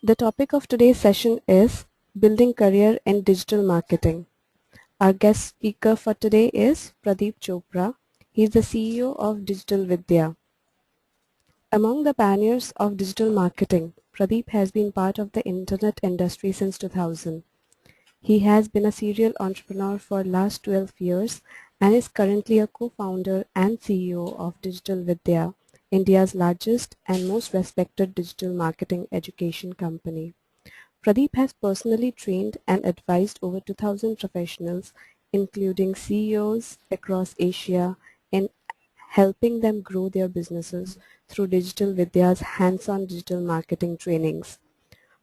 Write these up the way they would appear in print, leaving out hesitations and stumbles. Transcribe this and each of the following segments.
The topic of today's session is Building Career in Digital Marketing. Our guest speaker for today is Pradeep Chopra. He is the CEO of Digital Vidya. Among the pioneers of digital marketing, Pradeep has been part of the internet industry since 2000. He has been a serial entrepreneur for last 12 years and is currently a co-founder and CEO of Digital Vidya, India's largest and most respected digital marketing education company. Pradeep has personally trained and advised over 2,000 professionals, including CEOs across Asia, in helping them grow their businesses through Digital Vidya's hands-on digital marketing trainings.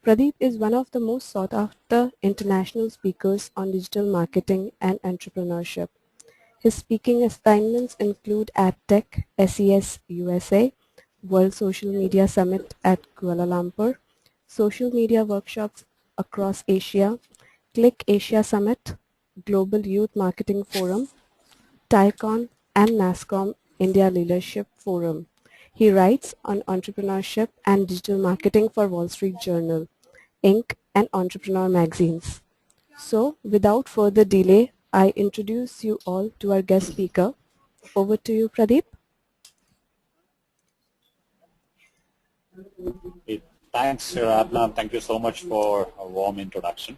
Pradeep is one of the most sought-after international speakers on digital marketing and entrepreneurship. His speaking assignments include at Tech SES USA, World Social Media Summit at Kuala Lumpur, social media workshops across Asia, Click Asia Summit, Global Youth Marketing Forum, TICON, and NASSCOM India Leadership Forum. He writes on entrepreneurship and digital marketing for Wall Street Journal, Inc. and Entrepreneur magazines. So, without further delay, I introduce you all to our guest speaker. Over to you, Pradeep. Thanks, Aradhana. Thank you so much for a warm introduction.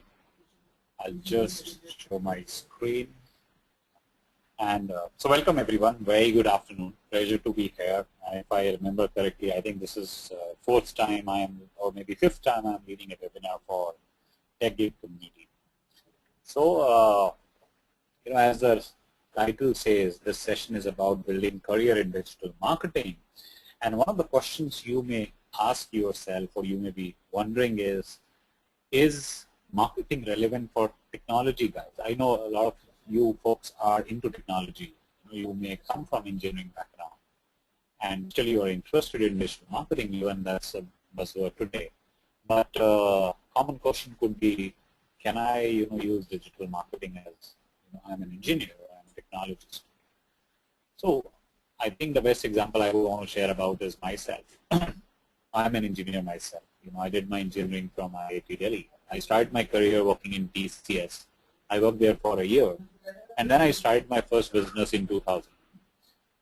I'll just show my screen. And so welcome everyone. Very good afternoon. Pleasure to be here. If I remember correctly, I think this is fourth time or maybe fifth time I'm leading a webinar for TechGeek community. So, as the title says, this session is about building career in digital marketing. And one of the questions you may ask yourself or you may be wondering is marketing relevant for technology guys? I know a lot of you folks are into technology. You may come from engineering background and still you are interested in digital marketing, even that's a buzzword today. But common question could be, can I use digital marketing as I'm an engineer, I'm a technologist. So I think the best example I would want to share about is myself. I'm an engineer myself. I did my engineering from IIT Delhi. I started my career working in TCS. I worked there for a year, and then I started my first business in 2000,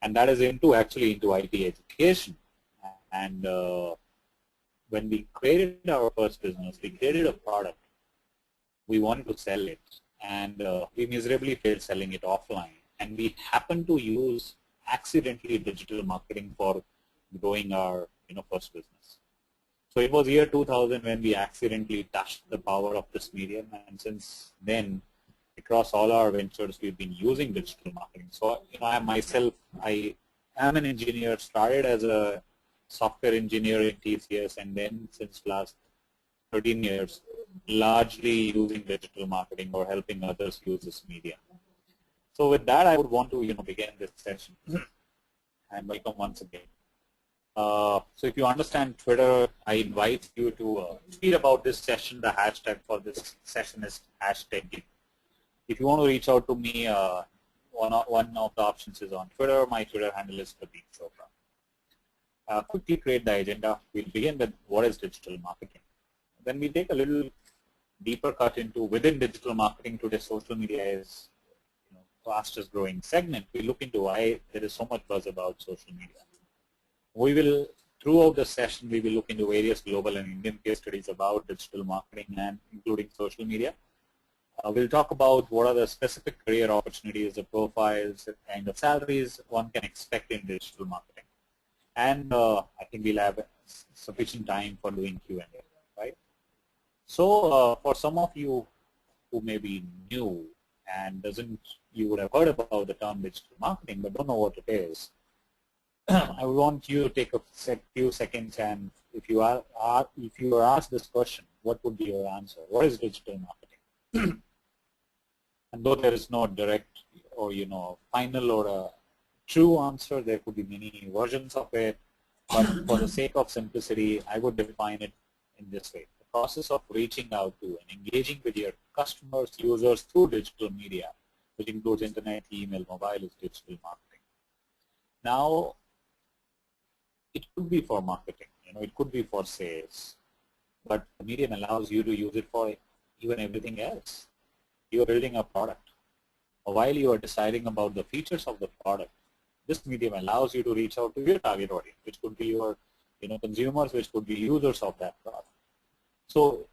and that is actually into IT education. And when we created our first business, we created a product. We wanted to sell it, and we miserably failed selling it offline. And we happened to use accidentally digital marketing for growing our first business. So it was year 2000 when we accidentally touched the power of this medium, and since then across all our ventures we've been using digital marketing. So I myself, I am an engineer, started as a software engineer in TCS, and then since last 13 years largely using digital marketing or helping others use this medium. So with that, I would want to begin this session and welcome once again. So if you understand Twitter, I invite you to tweet about this session. The hashtag for this session is #. If you want to reach out to me, one of the options is on Twitter. My Twitter handle is Pradeep Chopra. Quickly create the agenda. We'll begin with what is digital marketing. Then we take a little deeper cut into within digital marketing. Today, social media is fastest growing segment. We look into why there is so much buzz about social media. We will, throughout the session, we will look into various global and Indian case studies about digital marketing and including social media. We'll talk about what are the specific career opportunities, the profiles, the kind of salaries one can expect in digital marketing. And I think we'll have sufficient time for doing Q&A, right? So for some of you who may be new and you would have heard about the term digital marketing but don't know what it is, I want you to take a few seconds, and if you are asked this question, what would be your answer? What is digital marketing? And though there is no direct or final or a true answer, there could be many versions of it. But for the sake of simplicity, I would define it in this way: the process of reaching out to and engaging with your customers, users through digital media, which includes internet, email, mobile, is digital marketing. Now, it could be for marketing, it could be for sales, but the medium allows you to use it for even everything else. You are building a product. While you are deciding about the features of the product, this medium allows you to reach out to your target audience, which could be your consumers, which could be users of that product. So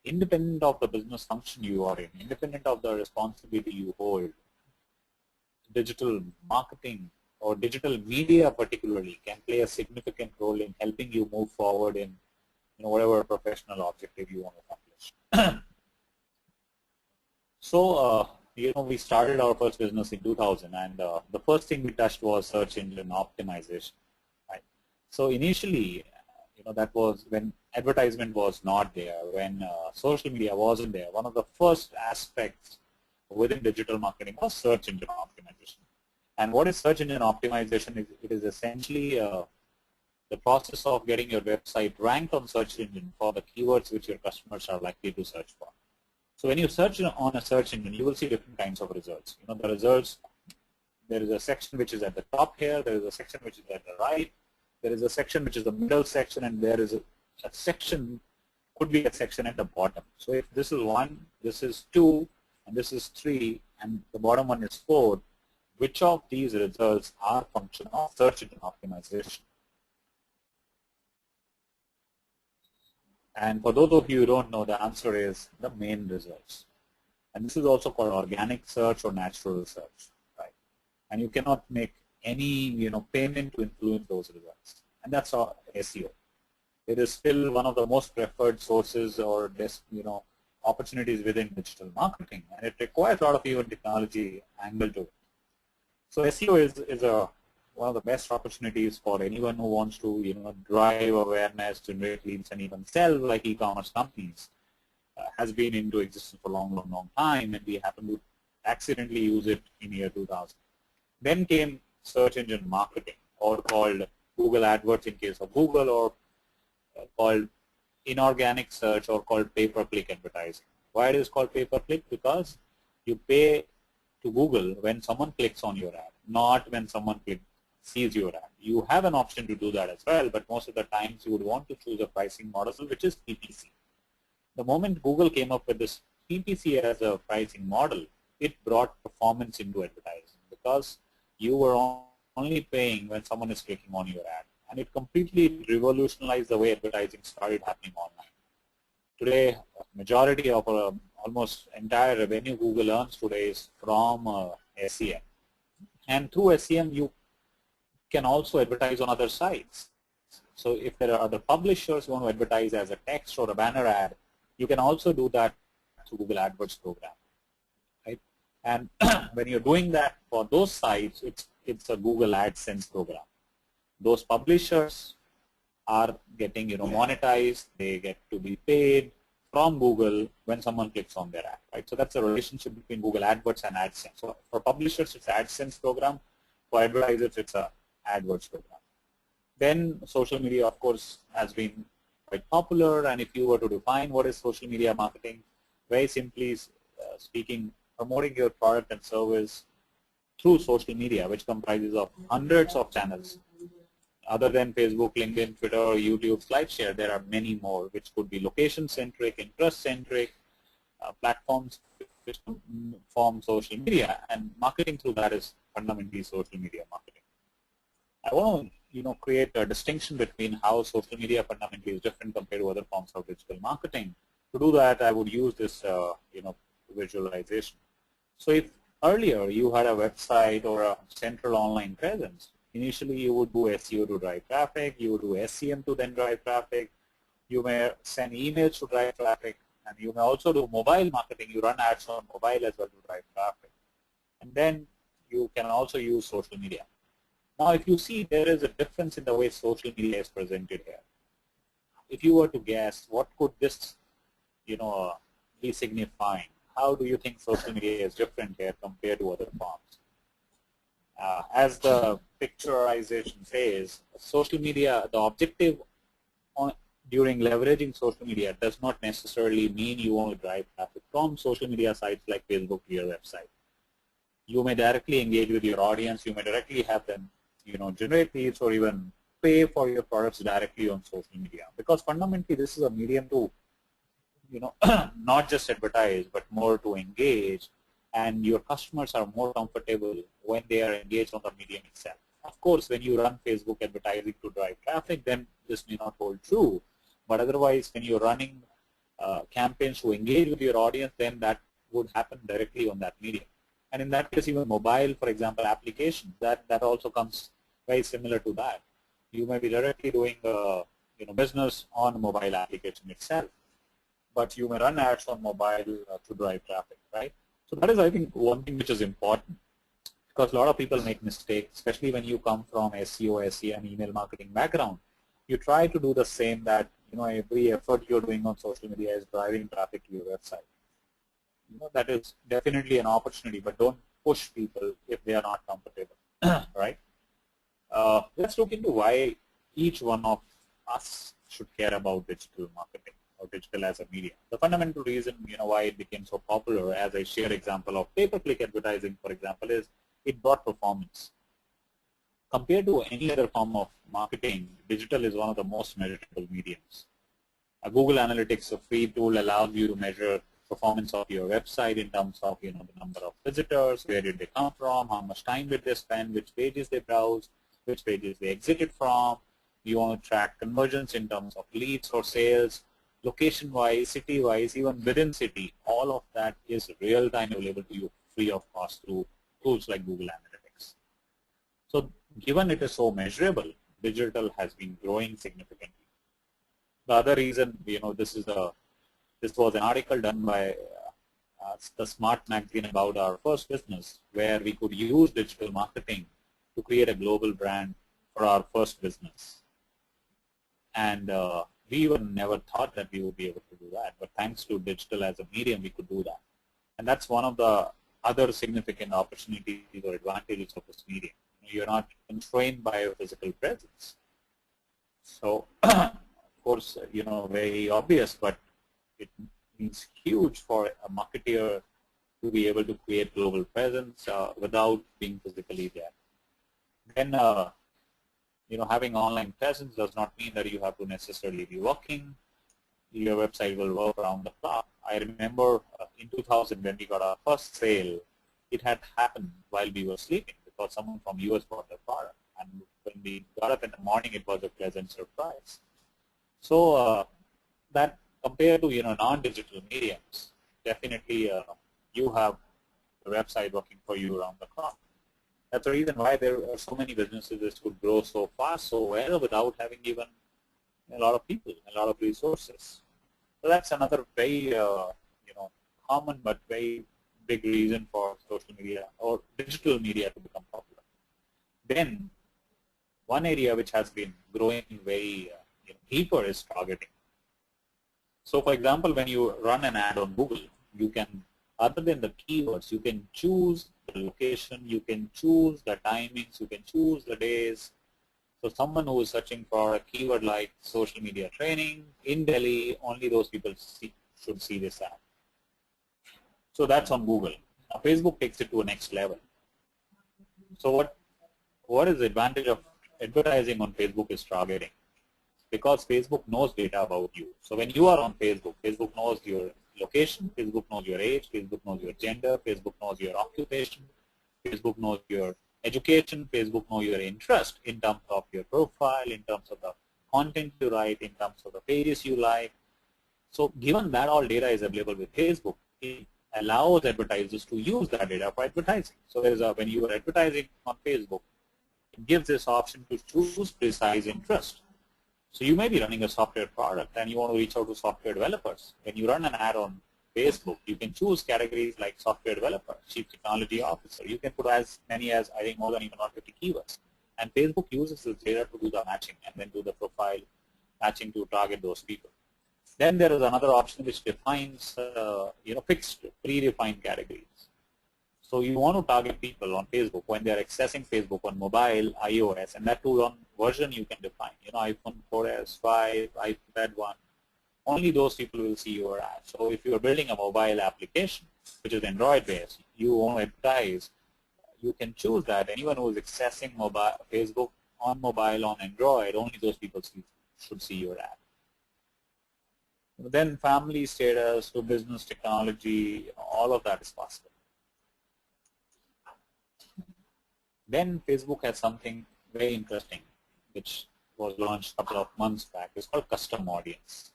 independent of the business function you are in, independent of the responsibility you hold, digital marketing or digital media particularly can play a significant role in helping you move forward in whatever professional objective you want to accomplish. So, we started our first business in 2000, and the first thing we touched was search engine optimization. Right? So initially, that was when advertisement was not there, when social media wasn't there. One of the first aspects within digital marketing was search engine optimization. And what is search engine optimization? It is essentially the process of getting your website ranked on search engine for the keywords which your customers are likely to search for. So when you search on a search engine, you will see different kinds of results. The results, there is a section which is at the top here, there is a section which is at the right, there is a section which is the middle section, and there is a section, could be a section at the bottom. So if this is 1, this is 2, and this is 3, and the bottom one is 4, which of these results are function of search engine optimization? And for those of you who don't know, the answer is the main results. And this is also called organic search or natural search, right? And you cannot make any payment to influence those results. And that's our SEO. It is still one of the most preferred sources or opportunities within digital marketing, and it requires a lot of even technology angle to it. So SEO is one of the best opportunities for anyone who wants to drive awareness, generate leads, and even sell, like e-commerce companies. Has been into existence for a long time, and we happen to accidentally use it in year 2000. Then came search engine marketing, or called Google AdWords in case of Google, or called inorganic search, or called pay-per-click advertising. Why it is called pay-per-click? Because you pay to Google when someone clicks on your ad, not when someone sees your ad. You have an option to do that as well, but most of the times you would want to choose a pricing model, which is PPC. The moment Google came up with this PPC as a pricing model, it brought performance into advertising, because you were only paying when someone is clicking on your ad. And it completely revolutionized the way advertising started happening online. Today, majority of almost entire revenue Google earns today is from SEM. And through SEM, you can also advertise on other sites. So if there are other publishers who want to advertise as a text or a banner ad, you can also do that through Google AdWords program, right? And when you're doing that for those sites, it's a Google AdSense program. Those publishers are getting monetized. They get to be paid from Google when someone clicks on their ad, right? So that's a relationship between Google AdWords and AdSense. So for publishers, it's AdSense program. For advertisers, it's a AdWords program. Then social media, of course, has been quite popular. And if you were to define what is social media marketing, very simply speaking, promoting your product and service through social media, which comprises of hundreds of channels. Other than Facebook, LinkedIn, Twitter, YouTube, SlideShare, there are many more, which could be location-centric, interest-centric platforms which form social media, and marketing through that is fundamentally social media marketing. I want to create a distinction between how social media fundamentally is different compared to other forms of digital marketing. To do that, I would use this visualization. So if earlier you had a website or a central online presence, initially you would do SEO to drive traffic, you would do SEM to then drive traffic, you may send emails to drive traffic, and you may also do mobile marketing. You run ads on mobile as well to drive traffic. And then you can also use social media. Now if you see, there is a difference in the way social media is presented here. If you were to guess, what could this be signifying? How do you think social media is different here compared to other forms? As the picturization says, social media, the objective during leveraging social media does not necessarily mean you want to drive traffic from social media sites like Facebook to your website. You may directly engage with your audience. You may directly have them, generate leads or even pay for your products directly on social media, because fundamentally this is a medium to, not just advertise, but more to engage, and your customers are more comfortable when they are engaged on the medium itself. Of course, when you run Facebook advertising to drive traffic, then this may not hold true, but otherwise when you're running campaigns to engage with your audience, then that would happen directly on that medium. And in that case, even mobile, for example, applications, that also comes very similar to that. You may be directly doing business on a mobile application itself, but you may run ads on mobile to drive traffic, right? So that is, I think, one thing which is important, because a lot of people make mistakes, especially when you come from SEO, SEM, email marketing background. You try to do the same, that every effort you're doing on social media is driving traffic to your website. That is definitely an opportunity, but don't push people if they are not comfortable, right? Let's look into why each one of us should care about digital marketing or digital as a medium. The fundamental reason, why it became so popular, as I share example of pay-per-click advertising, for example, is it brought performance. Compared to any other form of marketing, digital is one of the most measurable mediums. Google Analytics, a free tool, allows you to measure performance of your website in terms of the number of visitors, where did they come from, how much time did they spend, which pages they browsed, which pages they exited from. You want to track conversions in terms of leads or sales, location-wise, city-wise, even within city. All of that is real-time available to you free of cost through tools like Google Analytics. So given it is so measurable, digital has been growing significantly. The other reason, this was an article done by the Smart magazine about our first business, where we could use digital marketing to create a global brand for our first business. And we even never thought that we would be able to do that, but thanks to digital as a medium, we could do that. And that's one of the other significant opportunities or advantages of this medium. You're not constrained by your physical presence. So, of course, very obvious, but it means huge for a marketeer to be able to create global presence without being physically there. Then, having online presence does not mean that you have to necessarily be working. Your website will work around the clock. I remember in 2000 when we got our first sale, it had happened while we were sleeping, because someone from US bought the product. And when we got up in the morning, it was a pleasant surprise. So that compared to non-digital mediums, definitely you have the website working for you around the clock. That's the reason why there are so many businesses that could grow so fast, so well, without having even a lot of people, a lot of resources. So that's another very common but very big reason for social media or digital media to become popular. Then one area which has been growing very deeper is targeting. So for example, when you run an ad on Google, you can, other than the keywords, you can choose the location, you can choose the timings, you can choose the days. So someone who is searching for a keyword like social media training in Delhi, only those people should see this ad. So that's on Google. Now, Facebook takes it to a next level. So what is the advantage of advertising on Facebook is targeting, because Facebook knows data about you. So when you are on Facebook, Facebook knows your location, Facebook knows your age, Facebook knows your gender, Facebook knows your occupation, Facebook knows your education, Facebook knows your interest in terms of your profile, in terms of the content you write, in terms of the pages you like. So given that all data is available with Facebook, it allows advertisers to use that data for advertising. So there is when you are advertising on Facebook, it gives this option to choose precise interest. So you may be running a software product and you want to reach out to software developers. When you run an ad on Facebook, you can choose categories like software developer, chief technology officer. You can put as many as, I think, more than even 150 keywords. And Facebook uses this data to do the matching and then do the profile matching to target those people. Then there is another option which defines, fixed, pre-defined categories. So you want to target people on Facebook when they are accessing Facebook on mobile, iOS, and that too on version you can define. iPhone 4S, 5, iPad 1. Only those people will see your ad. So if you are building a mobile application, which is Android-based, you want to advertise, you can choose that anyone who is accessing mobile Facebook on mobile, on Android, only those people should see your ad. Then family status to business technology, all of that is possible. Then Facebook has something very interesting, which was launched a couple of months back. It's called custom audience.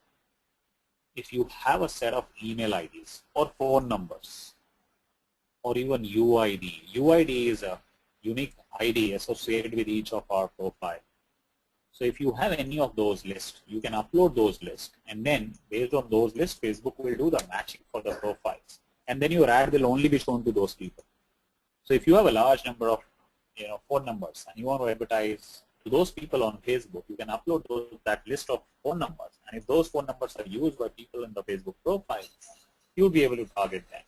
If you have a set of email IDs or phone numbers or even UID, UID is a unique ID associated with each of our profile. So if you have any of those lists, you can upload those lists, and then based on those lists, Facebook will do the matching for the profiles, and then your ad will only be shown to those people. So if you have a large number of phone numbers and you want to advertise to those people on Facebook, you can upload that list of phone numbers, and if those phone numbers are used by people in the Facebook profile, you'll be able to target them.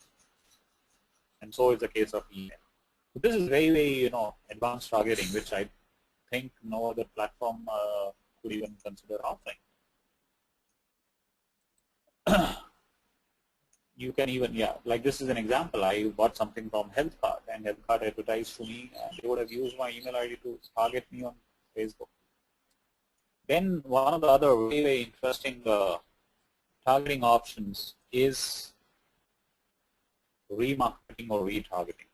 And so is the case of email. So this is very, very advanced targeting, which I think no other platform could even consider offering. You can even, like this is an example. I bought something from HealthCard, and HealthCard advertised to me, and they would have used my email ID to target me on Facebook. Then one of the other very, very interesting targeting options is remarketing or retargeting.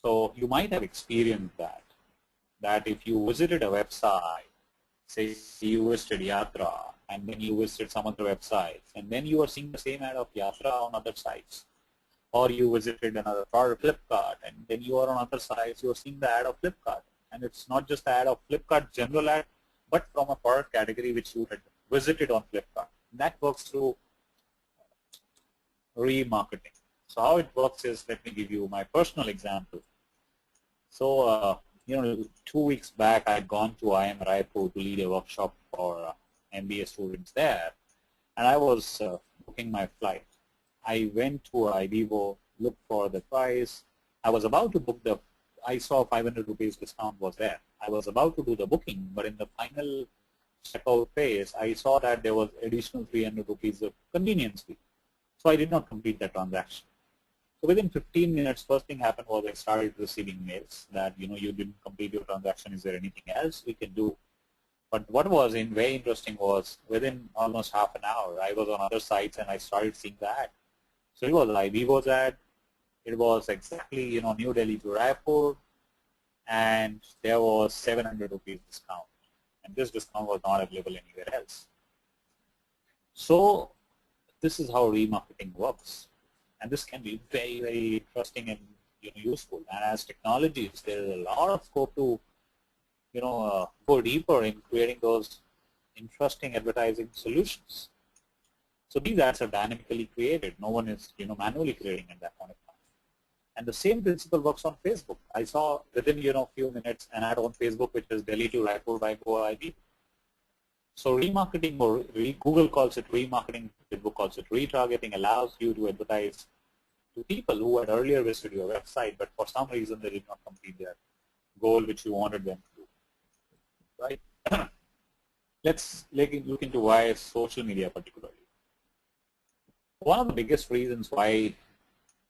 So you might have experienced that if you visited a website, say you visited Yatra, and then you visited some other websites, and then you are seeing the same ad of Yatra on other sites, or you visited another product, Flipkart, and then you are on other sites, you are seeing the ad of Flipkart, and it's not just the ad of Flipkart general ad, but from a product category which you had visited on Flipkart. That works through remarketing. So how it works is, let me give you my personal example. So 2 weeks back, I had gone to IIM Raipur to lead a workshop for MBA students there, and I was booking my flight. I went to IBIBO, looked for the price. I was about to book I saw 500 rupees discount was there. I was about to do the booking, but in the final checkout phase, I saw that there was additional 300 rupees of convenience fee. So I did not complete that transaction. So within 15 minutes, first thing happened was I started receiving mails that, you didn't complete your transaction. Is there anything else we can do? But what was very interesting was within almost half an hour, I was on other sites and I started seeing the ad. So it was IBIBO's ad. It was exactly, New Delhi to Raipur, and there was 700 rupees discount. And this discount was not available anywhere else. So this is how remarketing works. And this can be very, very interesting and useful. And as technologies, there is a lot of scope to go deeper in creating those interesting advertising solutions. So these ads are dynamically created. No one is manually creating at that point of time. And the same principle works on Facebook. I saw within few minutes an ad on Facebook which is Delhi to Raipur by Goa IB. So remarketing, or Google calls it remarketing, Facebook calls it retargeting, allows you to advertise to people who had earlier visited your website, but for some reason they did not complete their goal which you wanted them to do. Right? Let's look into why social media particularly. One of the biggest reasons why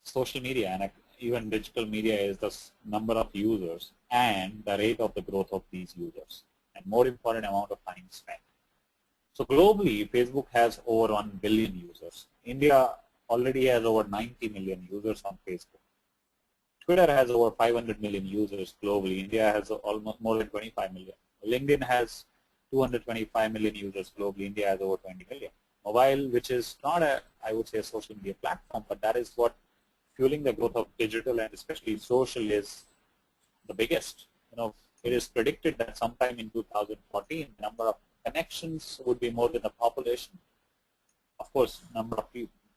social media and even digital media is the number of users and the rate of the growth of these users, and more important, amount of time spent. So globally, Facebook has over 1 billion users. India already has over 90 million users on Facebook. Twitter has over 500 million users globally. India has almost more than 25 million. LinkedIn has 225 million users globally. India has over 20 million. Mobile, which is not I would say, a social media platform, but that is what fueling the growth of digital and especially social is the biggest. It is predicted that sometime in 2014, the number of connections would be more than the population. Of course,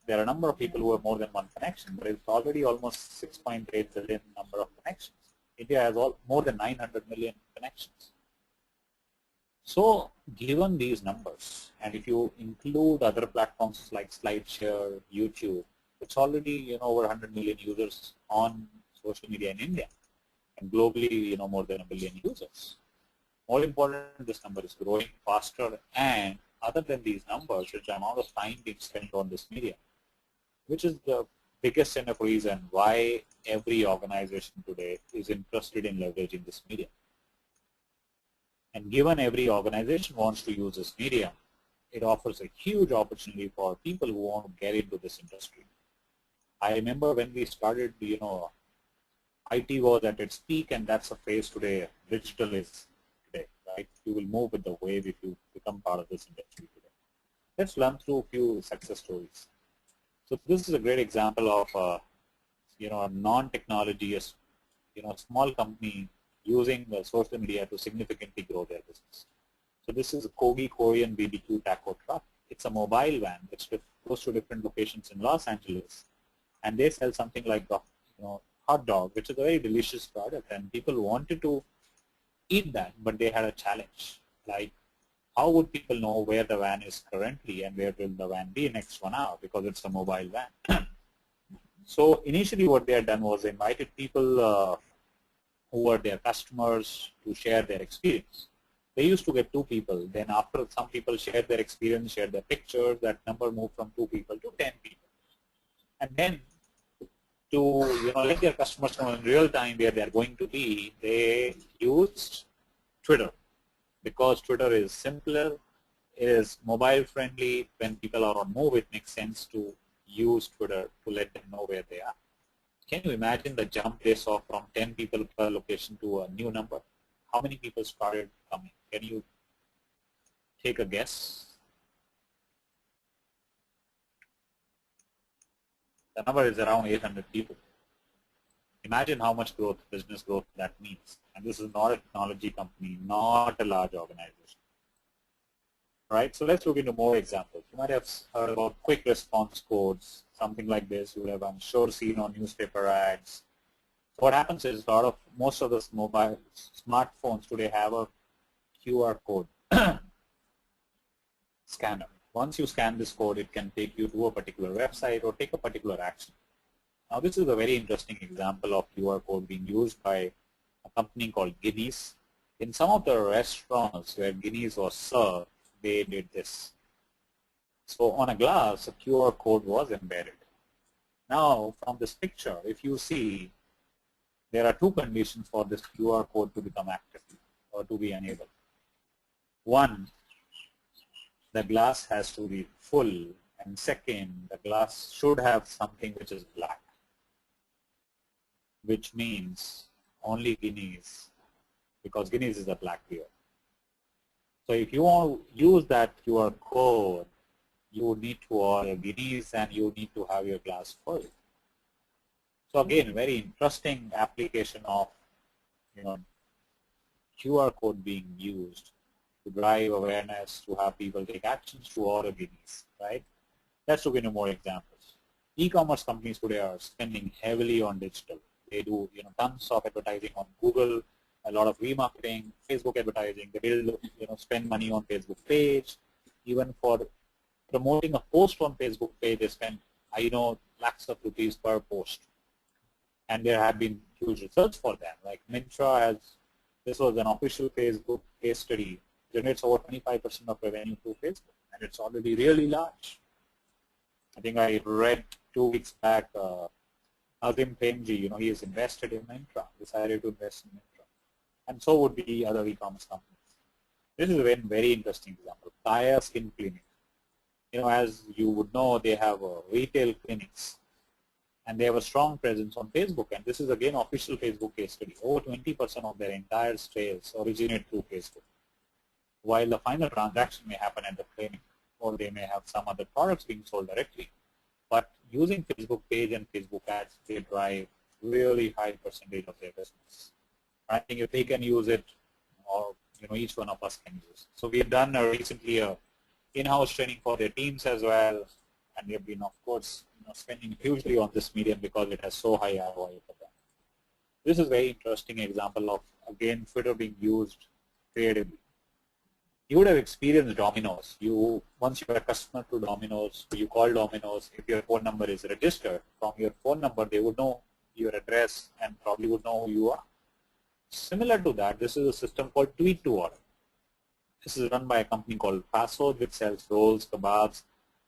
there are a number of people who have more than one connection, but it's already almost 6.8 billion number of connections. India has more than 900 million connections. So given these numbers, and if you include other platforms like SlideShare, YouTube, it's already over 100 million users on social media in India, and globally more than 1 billion users. More important, this number is growing faster, and other than these numbers, it's the amount of time being spent on this media, which is the biggest enough reason why every organization today is interested in leveraging this media. And given every organization wants to use this medium, it offers a huge opportunity for people who want to get into this industry. I remember when we started, IT was at its peak, and that's a phase today. Digital is today, right? You will move with the wave if you become part of this industry today. Let's run through a few success stories. So this is a great example of, a non-technology, small company using social media to significantly grow their business. So this is a Kogi Korean BBQ taco truck. It's a mobile van which goes to different locations in Los Angeles, and they sell something like hot dog, which is a very delicious product, and people wanted to eat that, but they had a challenge. Like, how would people know where the van is currently and where will the van be next 1 hour, because it's a mobile van. So initially what they had done was invited people who were their customers to share their experience. They used to get 2 people. Then after some people shared their experience, shared their pictures, that number moved from 2 people to 10 people. And then to let their customers know in real time where they are going to be, they used Twitter, because Twitter is simpler, it is mobile friendly. When people are on move, it makes sense to use Twitter to let them know where they are. Can you imagine the jump they saw from 10 people per location to a new number? How many people started coming? Can you take a guess? The number is around 800 people. Imagine how much growth, business growth, that means. And this is not a technology company, not a large organization. Right? So let's look into more examples. You might have heard about quick response codes, something like this. You would have, I'm sure, seen on newspaper ads. So what happens is most of the mobile smartphones today have a QR code scanner. Once you scan this code, it can take you to a particular website or take a particular action. Now, this is a very interesting example of QR code being used by a company called Guinness. In some of the restaurants where Guinness was served, they did this. So on a glass, a QR code was embedded. Now, from this picture, if you see, there are 2 conditions for this QR code to become active or to be enabled. One, the glass has to be full, and second, the glass should have something which is black, which means only Guinness, because Guinness is a black beer. So if you want to use that QR code, you need to order Guinness and you need to have your glass full. So again, very interesting application of QR code being used to drive awareness, to have people take actions to order Guinness, right? Let's look into more examples. E-commerce companies today are spending heavily on digital. They do tons of advertising on Google, a lot of remarketing, Facebook advertising. They build, spend money on Facebook page. Even for promoting a post on Facebook page, they spend, lakhs of rupees per post. And there have been huge results for them. Like Myntra has, this was an official Facebook case study, generates over 25% of revenue through Facebook, and it's already really large. I think I read 2 weeks back, Azim Premji, he is invested in Myntra, decided to invest in Myntra. And so would be other e-commerce companies. This is a very interesting example. Kaya Skin Clinic. As you would know, they have retail clinics, and they have a strong presence on Facebook. And this is again official Facebook case study. Over 20% of their entire sales originate through Facebook. While the final transaction may happen at the clinic, or they may have some other products being sold directly. But using Facebook page and Facebook ads, they drive really high percentage of their business. I think if they can use it, or each one of us can use. So we have done recently a in-house training for their teams as well, and we have been, of course, spending hugely on this medium because it has so high ROI for them. This is a very interesting example of, again, Twitter being used creatively. You would have experienced Domino's. Once you're a customer to Domino's, you call Domino's. If your phone number is registered, from your phone number, they would know your address and probably would know who you are. Similar to that, this is a system called Tweet to Order. This is run by a company called Paso, which sells rolls, kebabs.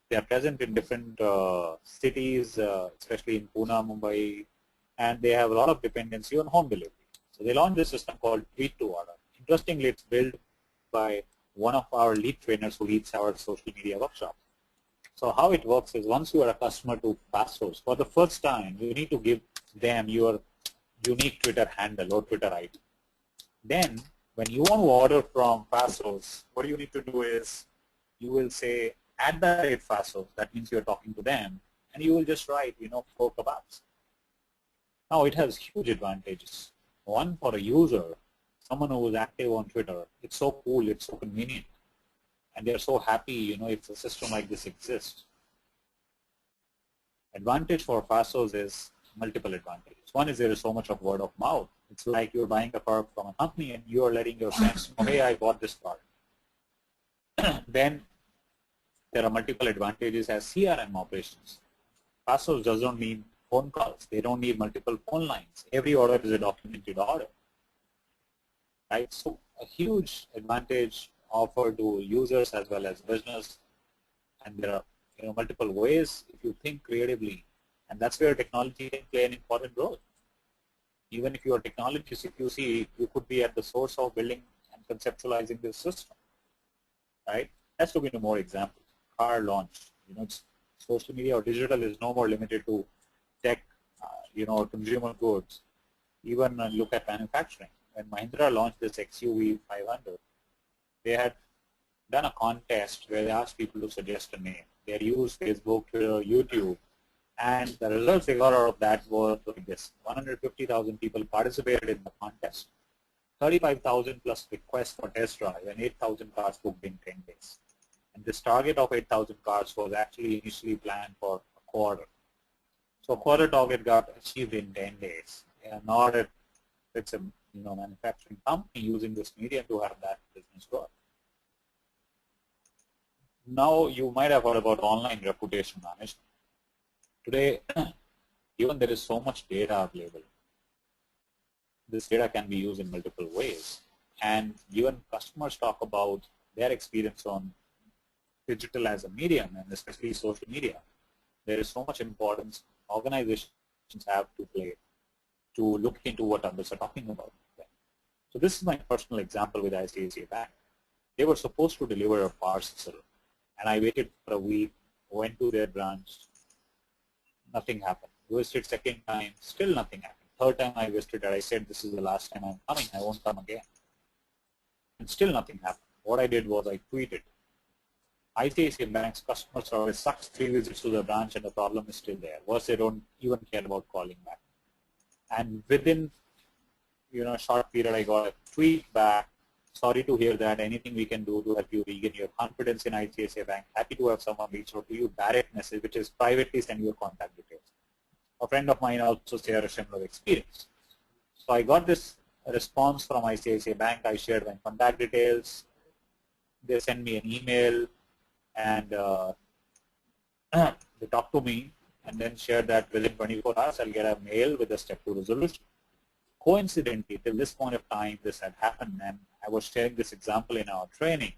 They are present in different cities, especially in Pune, Mumbai, and they have a lot of dependency on home delivery. So they launched this system called Tweet to Order. Interestingly, it's built by one of our lead trainers who leads our social media workshop. So how it works is once you are a customer to Fastsource, for the first time, you need to give them your unique Twitter handle or Twitter ID. Then when you want to order from Fastsource, what you need to do is you will say @Fastsource. That means you're talking to them, and you will just write, 4 kebabs. Now it has huge advantages. One, for a user, someone who is active on Twitter, it's so cool, it's so convenient, and they're so happy, if a system like this exists. Advantage for Fastsource is multiple advantages. One is there is so much of word of mouth. It's like you're buying a product from a company and you're letting your friends know, hey, I bought this product. Then there are multiple advantages as CRM operations. Fastsource doesn't need phone calls. They don't need multiple phone lines. Every order is a documented order. Right? So a huge advantage offered to users as well as business. And there are multiple ways if you think creatively. And that's where technology can play an important role. Even if you are technology CQC, you could be at the source of building and conceptualizing this system. Right? Let's look into more examples. Car launch. Social media or digital is no more limited to tech, consumer goods. Even look at manufacturing. When Mahindra launched this XUV 500, they had done a contest where they asked people to suggest a name. They had used Facebook, Twitter, YouTube, and the results they got out of that were like this. 150,000 people participated in the contest. 35,000 plus requests for test drive and 8,000 cars booked in 10 days. And this target of 8,000 cars was actually initially planned for a quarter. So a quarter target got achieved in 10 days. Not if it's a manufacturing company using this medium to have that business grow. Now you might have heard about online reputation management. Today, given there is so much data available, this data can be used in multiple ways. And even customers talk about their experience on digital as a medium, and especially social media. There is so much importance organizations have to play to look into what others are talking about. So this is my personal example with ICICI Bank. They were supposed to deliver a parcel, and I waited for a week, went to their branch, nothing happened. Visited second time, still nothing happened. Third time I visited, I said, this is the last time I'm coming, I won't come again. And still nothing happened. What I did was I tweeted, ICICI Bank's customer service sucks, 3 visits to the branch and the problem is still there. Worse, they don't even care about calling back. And within a short period, I got a tweet back, sorry to hear that, anything we can do to help you regain your confidence in ICICI Bank. Happy to have someone reach out to you, direct message, which is privately send your contact details. A friend of mine also shared a similar experience. So I got this response from ICICI Bank. I shared my contact details. They sent me an email, and they talked to me and then shared that within 24 hours I'll get a mail with a step 2 resolution. Coincidentally, till this point of time, this had happened, and I was sharing this example in our training,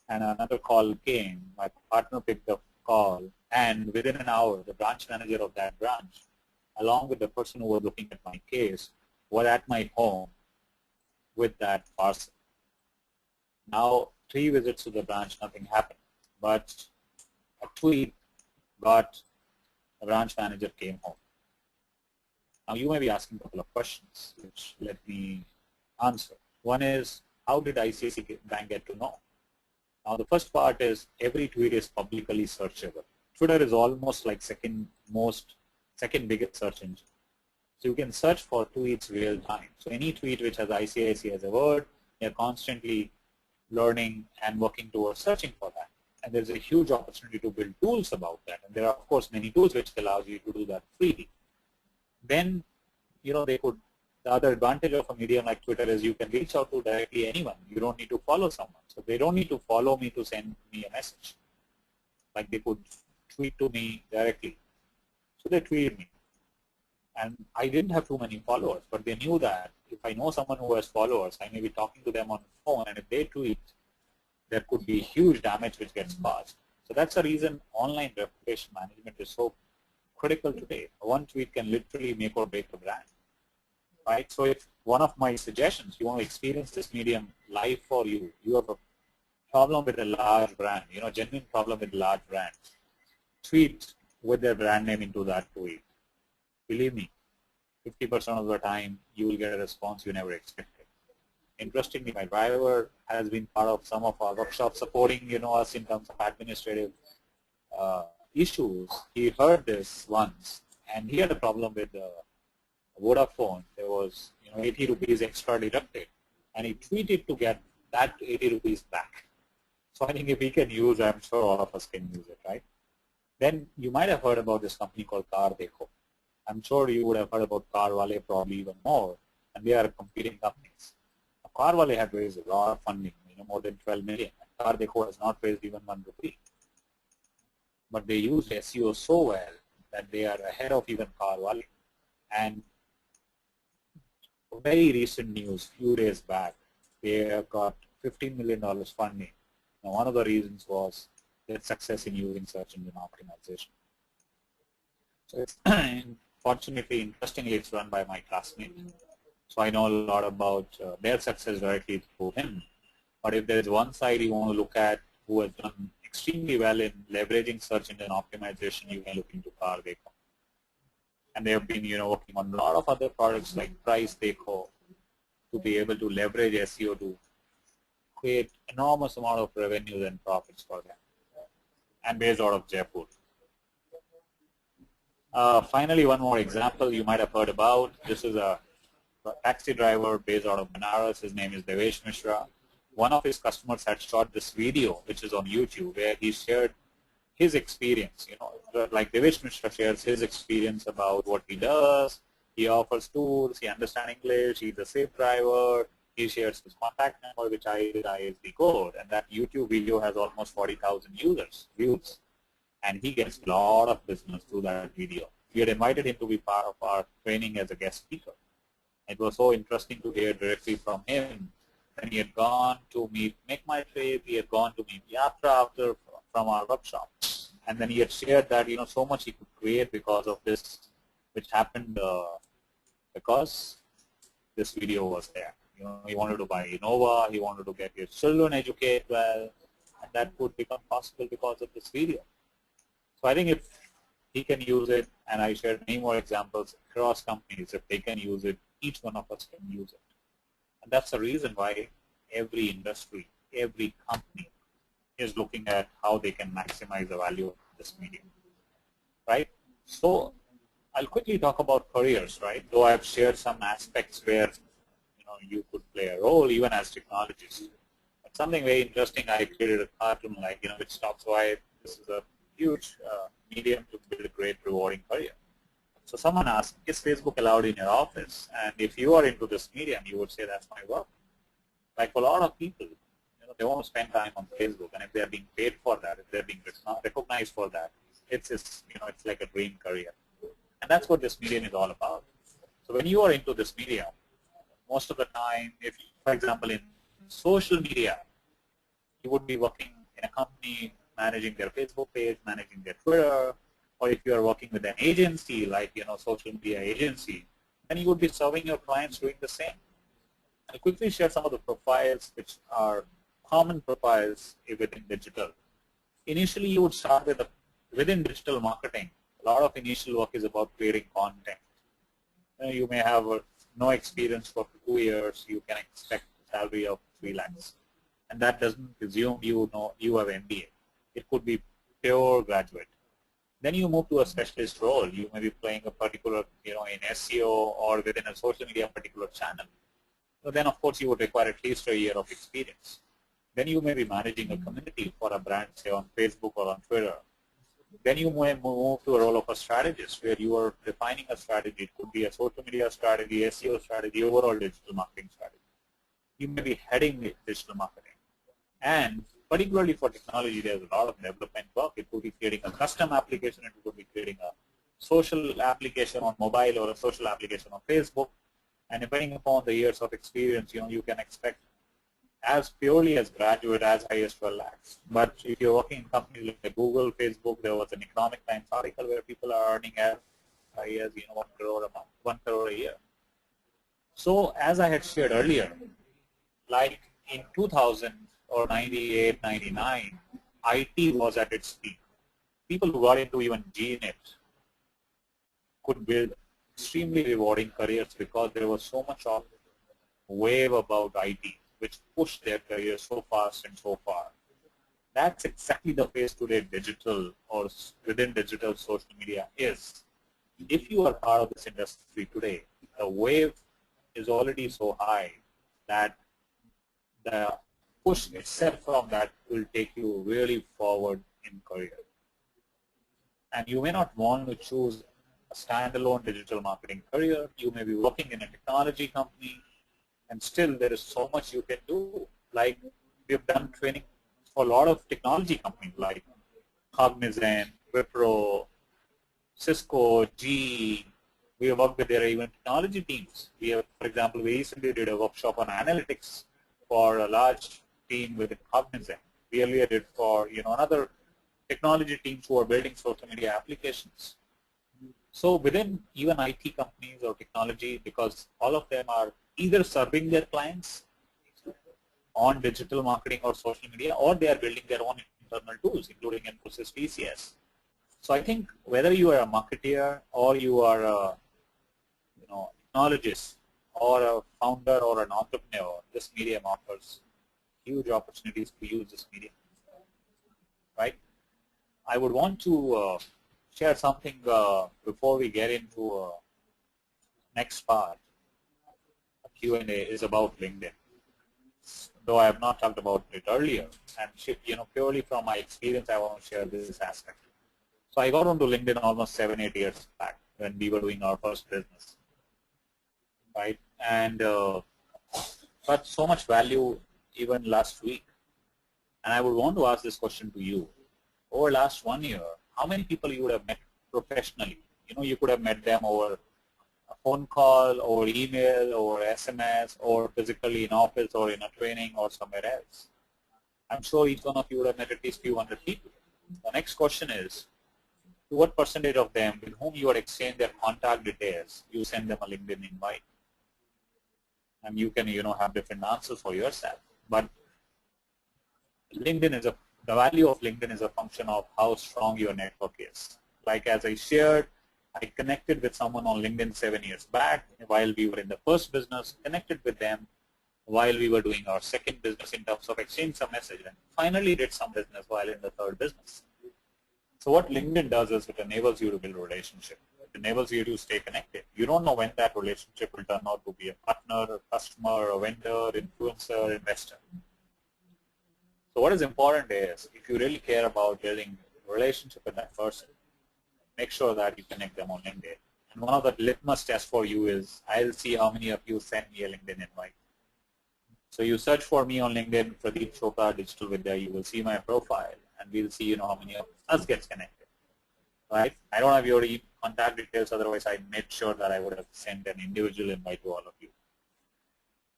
and another call came. My partner picked up the call, and within an hour, the branch manager of that branch, along with the person who was looking at my case, were at my home with that parcel. Now, 3 visits to the branch, nothing happened. But a tweet got the branch manager came home. Now you may be asking a couple of questions, which let me answer. One is, how did ICICI Bank get to know? Now the first part is, every tweet is publicly searchable. Twitter is almost like second biggest search engine. So you can search for tweets real time. So any tweet which has ICICI as a word, you're constantly learning and working towards searching for that. And there's a huge opportunity to build tools about that. And there are, of course, many tools which allows you to do that freely. Then, the other advantage of a medium like Twitter is you can reach out to directly anyone. You don't need to follow someone. So they don't need to follow me to send me a message. Like they could tweet to me directly. So they tweeted me. And I didn't have too many followers, but they knew that if I know someone who has followers, I may be talking to them on the phone, and if they tweet, there could be huge damage which gets caused. So that's the reason online reputation management is so critical today. One tweet can literally make or break a brand. Right? So if one of my suggestions, you want to experience this medium live for you, you have a problem with a large brand, genuine problem with large brands, tweet with their brand name into that tweet. Believe me, 50% of the time you will get a response you never expected. Interestingly, my driver has been part of some of our workshops supporting us in terms of administrative issues. He heard this once, and he had a problem with Vodafone. There was 80 rupees extra deducted, and he tweeted to get that 80 rupees back. So I think if he can use, I'm sure all of us can use it, right? Then you might have heard about this company called Car Dekho. I'm sure you would have heard about Carvale probably even more, and they are competing companies. Carvale had raised a lot of funding, more than 12 million. Car Dekho has not raised even 1 rupee. But they used SEO so well that they are ahead of even Carvale. And very recent news, few days back, they have got $15 million funding. Now, one of the reasons was their success in using search engine optimization. So it's fortunately, interestingly, it's run by my classmate. So I know a lot about their success directly through him. But if there's one side you want to look at who has done extremely well in leveraging search engine optimization, you can look into Car Dekho. And they have been, working on a lot of other products like Price Dekho to be able to leverage SEO to create enormous amount of revenues and profits for them. And based out of Jaipur. Finally, one more example you might have heard about. This is a taxi driver based out of Banaras. His name is Devesh Mishra. One of his customers had shot this video, which is on YouTube, where he shared his experience. Like Devesh Mishra shares his experience about what he does. He offers tools. He understands English. He's a safe driver. He shares his contact number, which I did ISD code. And that YouTube video has almost 40,000 views. And he gets a lot of business through that video. We had invited him to be part of our training as a guest speaker. It was so interesting to hear directly from him. And he had gone to meet Make My Trip. He had gone to meet Yatra after from our workshop. And then he had shared that, so much he could create because of this, which happened because this video was there. He wanted to buy Innova. He wanted to get his children educated well. And that could become possible because of this video. So I think if he can use it, and I shared many more examples across companies, if they can use it, each one of us can use it. And that's the reason why every industry, every company is looking at how they can maximize the value of this medium, right? So I'll quickly talk about careers, right? Though I've shared some aspects where you could play a role even as technologists. But something very interesting, I created a cartoon which talks why this is a huge medium to build a great rewarding career. So someone asked, is Facebook allowed in your office? And if you are into this medium, you would say that's my work. Like for a lot of people, they want to spend time on Facebook, and if they're being paid for that, if they're being recognized for that, it's like a dream career. And that's what this medium is all about. So when you are into this medium, most of the time, if, for example, in social media, you would be working in a company managing their Facebook page, managing their Twitter, or if you are working with an agency like social media agency, then you would be serving your clients doing the same. I'll quickly share some of the profiles which are common profiles within digital. Initially, you would start with within digital marketing. A lot of initial work is about creating content. You may have no experience for 2 years. You can expect a salary of 3 lakhs, and that doesn't assume you have MBA. It could be pure graduate. Then you move to a specialist role. You may be playing a particular, in SEO or within a social media particular channel. So then, of course, you would require at least a year of experience. Then you may be managing a community for a brand, say on Facebook or on Twitter. Then you may move to a role of a strategist where you are defining a strategy. It could be a social media strategy, SEO strategy, overall digital marketing strategy. You may be heading digital marketing. And particularly for technology, there's a lot of development work. It could be creating a custom application. It could be creating a social application on mobile or a social application on Facebook. And depending upon the years of experience, you can expect as purely as graduate as high as 12 lakhs. But if you're working in companies like Google, Facebook, there was an Economic Times article where people are earning as high as 1 crore a month, 1 crore a year. So as I had shared earlier, like in 2000, or 98, 99, IT was at its peak. People who got into even GNet could build extremely rewarding careers because there was so much of wave about IT, which pushed their careers so fast and so far. That's exactly the phase today digital or within digital social media is. If you are part of this industry today, the wave is already so high that the push itself from that will take you really forward in career. And you may not want to choose a standalone digital marketing career. You may be working in a technology company, and still there is so much you can do. Like we've done training for a lot of technology companies like Cognizant, Wipro, Cisco, GE. We have worked with their even technology teams. We have, for example, we recently did a workshop on analytics for a large team within Cognizant. We earlier did for another technology teams who are building social media applications. So within even IT companies or technology, because all of them are either serving their clients on digital marketing or social media, or they are building their own internal tools, including Infosys TCS. So I think whether you are a marketeer or you are a technologist or a founder or an entrepreneur, this medium offers huge opportunities to use this medium, right? I would want to share something before we get into next part. A Q&A is about LinkedIn. Though I have not talked about it earlier, and purely from my experience, I want to share this aspect. So I got onto LinkedIn almost 7-8 years back when we were doing our first business, right? And got so much value even last week. And I would want to ask this question to you. Over last 1 year, how many people you would have met professionally? You could have met them over a phone call, or email, or SMS, or physically in office, or in a training, or somewhere else. I'm sure each one of you would have met at least few hundred people. The next question is, to what percentage of them with whom you had exchanged their contact details, you send them a LinkedIn invite? And you can, have different answers for yourself. But LinkedIn is the value of LinkedIn is a function of how strong your network is. Like as I shared, I connected with someone on LinkedIn 7 years back while we were in the first business, connected with them while we were doing our second business in terms of exchange some message, and finally did some business while in the third business. So what LinkedIn does is it enables you to build a relationship. It enables you to stay connected. You don't know when that relationship will turn out to be a partner, a customer, a vendor, influencer, investor. So what is important is if you really care about building a relationship with that person, make sure that you connect them on LinkedIn. And one of the litmus tests for you is I'll see how many of you send me a LinkedIn invite. So you search for me on LinkedIn, Pradeep Chopra Digital Vidya, you will see my profile, and we'll see how many of us gets connected. Right? I don't have your contact details, otherwise I made sure that I would have sent an individual invite to all of you.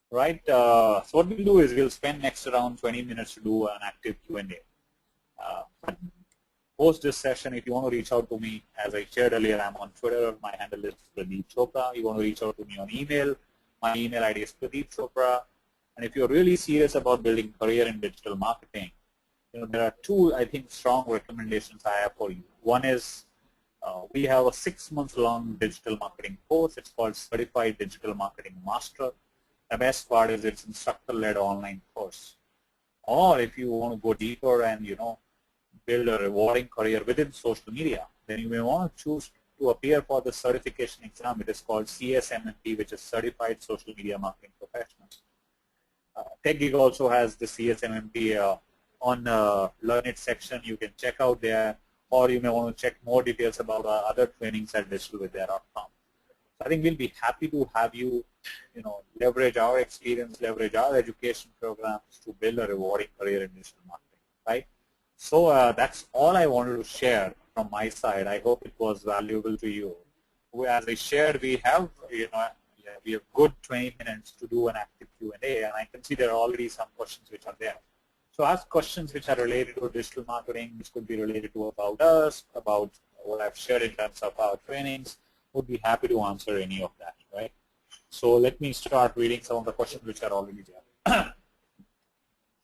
Right? So what we'll do is we'll spend next around 20 minutes to do an active Q&A. Post this session, if you want to reach out to me, as I shared earlier, I'm on Twitter. My handle is Pradeep Chopra. You want to reach out to me on email. My email ID is Pradeep Chopra. And if you're really serious about building career in digital marketing, there are two, I think, strong recommendations I have for you. One is we have a 6-month-long digital marketing course. It's called Certified Digital Marketing Master. The best part is it's instructor-led online course. Or if you want to go deeper and, build a rewarding career within social media, then you may want to choose to appear for the certification exam. It is called CSMMP, which is Certified Social Media Marketing Professional. TechGig also has the CSMMP on Learn It section. You can check out there, or you may want to check more details about other trainings at digitalvidya.com. So I think we'll be happy to have you, leverage our experience, leverage our education programs to build a rewarding career in digital marketing, right? So that's all I wanted to share from my side. I hope it was valuable to you. As I shared, we have, we have good 20 minutes to do an active Q&A, and I can see there are already some questions which are there. So ask questions which are related to digital marketing, which could be related to about us, about what I've shared in terms of our trainings. Would be happy to answer any of that, right? So let me start reading some of the questions which are already there.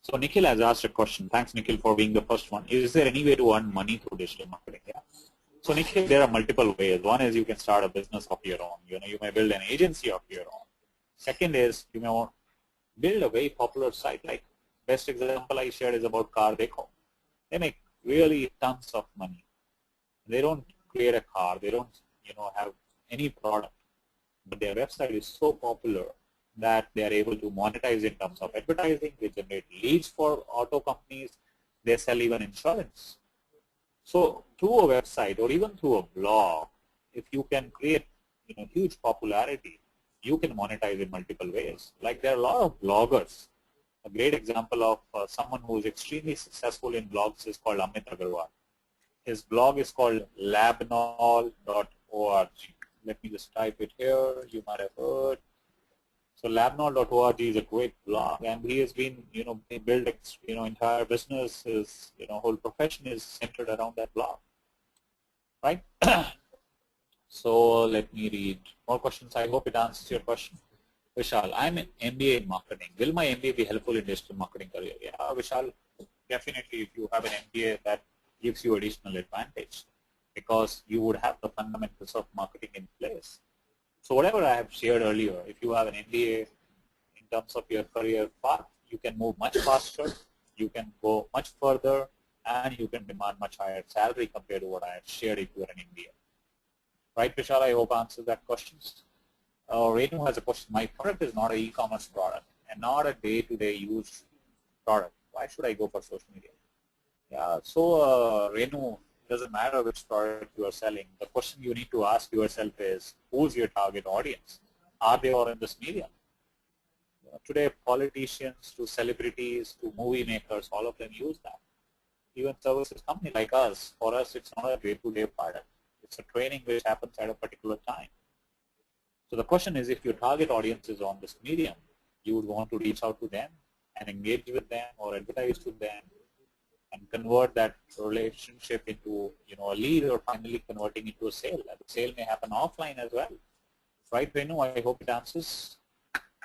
So Nikhil has asked a question. Thanks, Nikhil, for being the first one. Is there any way to earn money through digital marketing? Yeah. So Nikhil, there are multiple ways. One is you can start a business of your own. You may build an agency of your own. Second is you may build a very popular site. Like best example I shared is about Car Dekho. They make really tons of money. They don't create a car. They don't have any product, but their website is so popular that they are able to monetize in terms of advertising. They generate leads for auto companies. They sell even insurance. So through a website or even through a blog, if you can create huge popularity, you can monetize in multiple ways. Like there are a lot of bloggers. A great example of someone who is extremely successful in blogs is called Amit Agarwal. His blog is called labnol.org. Let me just type it here. You might have heard. So labnol.org is a great blog, and he has been, he built, entire business, his, whole profession is centered around that blog, right? So let me read more questions. I hope it answers your question. Vishal, I'm an MBA in marketing. Will my MBA be helpful in digital marketing career? Yeah, Vishal, definitely if you have an MBA, that gives you additional advantage because you would have the fundamentals of marketing in place. So whatever I have shared earlier, if you have an MBA in terms of your career path, you can move much faster, you can go much further, and you can demand much higher salary compared to what I have shared if you are an MBA. Right, Vishal? I hope answers that question. Renu has a question. My product is not an e-commerce product and not a day-to-day use product. Why should I go for social media? Yeah, so Renu, it doesn't matter which product you are selling. The question you need to ask yourself is, who's your target audience? Are they all in this medium? Today, politicians to celebrities to movie makers, all of them use that. Even services company like us, for us, it's not a day-to-day product. It's a training which happens at a particular time. So the question is, if your target audience is on this medium, you would want to reach out to them and engage with them or advertise to them and convert that relationship into a lead or finally converting into a sale. And the sale may happen offline as well. Right, Renu? I hope it answers.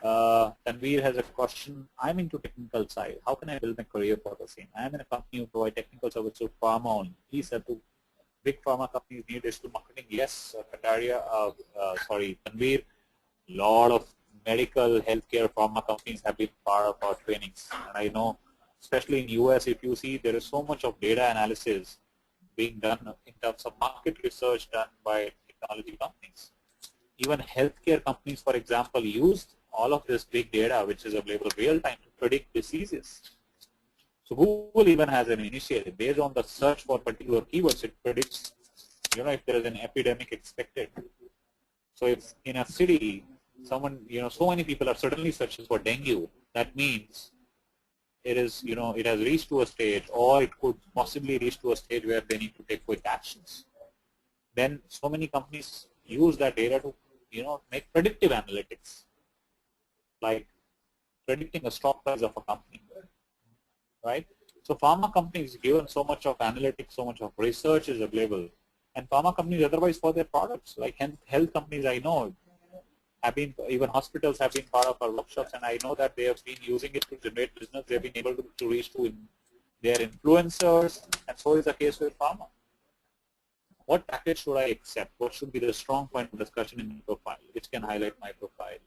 Tanveer has a question. I'm into technical side. How can I build my career for the same? I'm in a company who provide technical services to pharma only. He said to big pharma companies need digital marketing. Yes, Tanveer, a lot of medical, healthcare pharma companies have been part of our trainings. And I know, especially in US, if you see, there is so much of data analysis being done in terms of market research done by technology companies. Even healthcare companies, for example, use all of this big data, which is available real time, to predict diseases. So Google even has an initiative based on the search for particular keywords. It predicts, if there is an epidemic expected. So if in a city, someone, so many people are suddenly searching for dengue, that means it is, it has reached to a stage, or it could possibly reach to a stage where they need to take quick actions. Then so many companies use that data to, make predictive analytics, like predicting a stock price of a company, right? So pharma companies, given so much of analytics, so much of research is available, and pharma companies otherwise for their products, like health companies I know, have been, even hospitals have been part of our workshops, and I know that they have been using it to generate business. They've been able to reach to their influencers, and so is the case with pharma. What package should I accept? What should be the strong point of discussion in my profile, which can highlight my profile?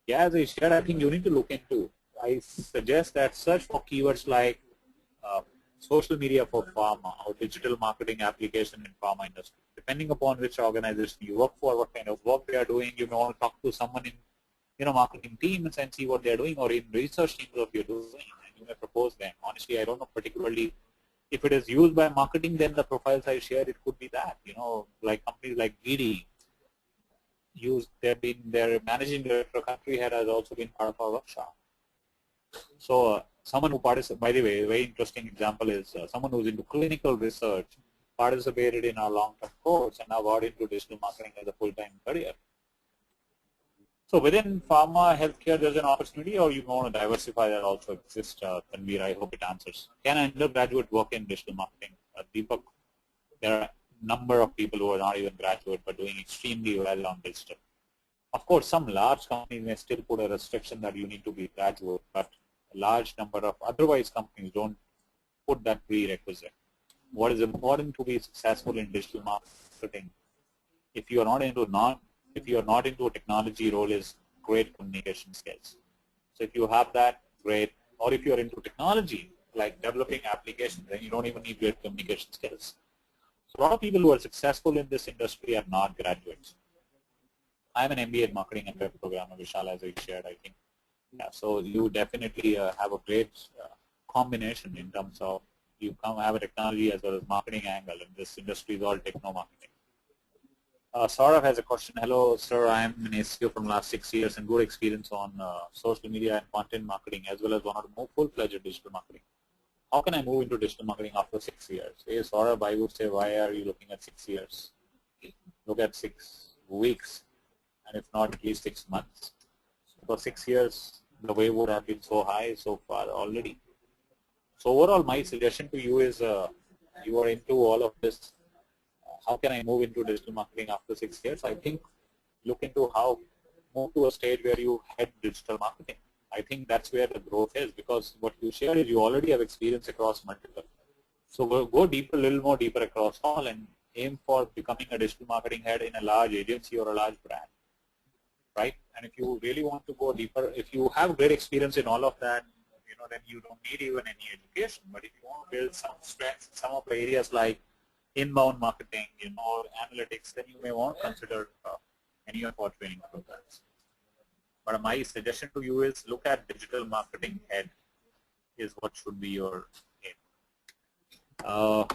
Yeah, as I shared, I think you need to look into. I suggest that search for keywords like social media for pharma or digital marketing application in pharma industry. Depending upon which organization you work for, what kind of work they are doing, you may want to talk to someone in marketing teams and see what they are doing, or in research teams of you're doing, and you may propose them. Honestly, I don't know particularly if it is used by marketing, then the profiles I shared, it could be that, like companies like BD, their managing director, country head has also been part of our workshop. So someone who participated, by the way, a very interesting example is someone who's into clinical research, participated in our long-term course, and now got into digital marketing as a full-time career. So within pharma, healthcare, there's an opportunity, or you want to diversify that also exists, Tanveer? I hope it answers. Can an undergraduate work in digital marketing? Deepak, there are a number of people who are not even graduate but doing extremely well on digital. Of course, some large companies may still put a restriction that you need to be graduate, but a large number of otherwise companies don't put that prerequisite. What is important to be successful in digital marketing, if you are not into a technology role, is great communication skills. So if you have that, great. Or if you are into technology, like developing applications, then you don't even need great communication skills. So a lot of people who are successful in this industry are not graduates. I'm an MBA in marketing and web programmer, Vishal, as I shared, I think. Yeah, so you definitely have a great combination in terms of you have a technology as well as marketing angle, and this industry is all techno marketing. Saurav has a question. Hello, sir. I am an SEO from last 6 years and good experience on social media and content marketing, as well as one or more full-fledged digital marketing. How can I move into digital marketing after 6 years? Hey, Saurav, I would say, why are you looking at 6 years? Look at 6 weeks, and if not, at least 6 months. So for 6 years, the wave would have been so high so far already. So overall, my suggestion to you is you are into all of this. How can I move into digital marketing after 6 years? I think look into how move to a stage where you head digital marketing. I think that's where the growth is, because what you share is you already have experience across multiple. So go deeper, a little more deeper across all, and aim for becoming a digital marketing head in a large agency or a large brand, right? And if you really want to go deeper, if you have great experience in all of that, then you don't need even any education. But if you want to build some strengths in some of the areas like inbound marketing, or analytics, then you may want to consider any of our training programs. But my suggestion to you is look at digital marketing head is what should be your aim.